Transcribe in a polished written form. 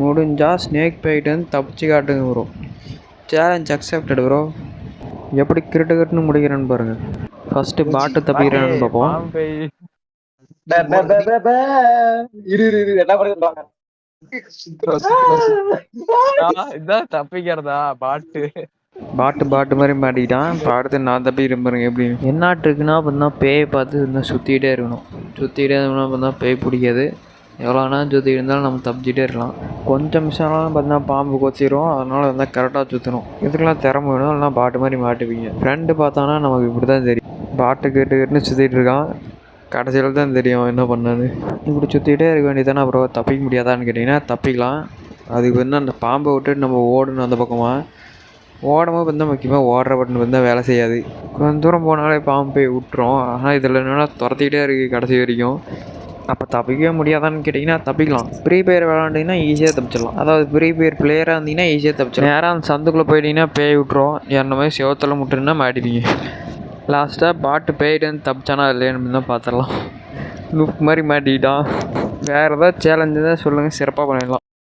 முடிஞ்சால் ஸ்னேக் போயிட்டு வந்து தப்பிச்சு காட்டுங்க ப்ரோ. Challenge accepted bro. எப்படி கிருட்டுன்னு முடிக்கிறேன்னு பாருங்கள். ஃபஸ்ட்டு பாட்டு தப்பிக்கிறான்னு பார்ப்போம். தப்பிக்கிறதா பாட்டு மாதிரி மாட்டிக்கிட்டான். இப்போ அடுத்து நான் தப்பிக்கிறேன் பாருங்க எப்படி. என்னாட்டு இருக்குன்னா பார்த்தா பேயை பார்த்து இருந்தால் சுற்றிக்கிட்டே இருக்கணும். சுற்றிக்கிட்டே இருக்கணும் பார்த்தா பேய் பிடிக்காது. எவ்வளோனா சுற்றிக்கிட்டு இருந்தாலும் நம்ம தப்பிச்சிட்டே இருக்கலாம். கொஞ்சம் மிஷம்லாம் பார்த்தா பாம்பு கொத்திரும். அதனால் வந்து கரெக்டாக சுற்றணும். இதுக்கெல்லாம் திறமை வேணும். இல்லைனா பாட்டு மாதிரி மாட்டுவீங்க. ஃப்ரெண்டு பார்த்தானா நமக்கு இப்படி தான் தெரியும். பாட்டு கேட்டுன்னு சுற்றிட்டு இருக்கான். கடைசியில் தான் தெரியும் என்ன பண்ணான்னு. இப்படி சுற்றிக்கிட்டே இருக்க வேண்டியதானே. அப்புறம் தப்பிக்க முடியாதான்னு கேட்டிங்கன்னா தப்பிக்கலாம். அதுக்கு வந்து அந்த பாம்பை விட்டுட்டு நம்ம ஓடணும். அந்த பக்கமாக ஓடும்போது வந்து முக்கியமாக ஓடுற பட்டன் வந்து வேலை செய்யாது. கொஞ்சம் தூரம் போனாலே பாம்பு போய் விட்டுரும். ஆனால் இதில் என்னென்னா துரத்திக்கிட்டே இருக்குது கடைசி வரைக்கும். அப்போ தப்பிக்கவே முடியாதான்னு கேட்டிங்கன்னா தப்பிக்கலாம். ஃப்ரீ ஃபயர் விளாண்டிங்கன்னா ஈஸியாக தப்பிச்சிடலாம். அதாவது ஃப்ரீ ஃபயர் பிளேயராக இருந்தீங்கன்னா ஈஸியாக தப்பிச்சிடலாம். நேராக அந்த சந்துக்குள்ளே போயிட்டீங்கன்னா பேய் விட்டுரும். என்ன மாதிரி செவத்தில் முட்டுன்னா மாட்டிப்பீங்க. லாஸ்ட்டாக பாட்டு போயிட்டு வந்து தப்பிச்சானா இல்லைன்னு தான் பார்த்துடலாம். லூப் மாதிரி மாட்டிக்கிட்டான். வேறு ஏதாவது சேலஞ்சு தான் சொல்லுங்கள், சிறப்பாக பண்ணிடலாம்.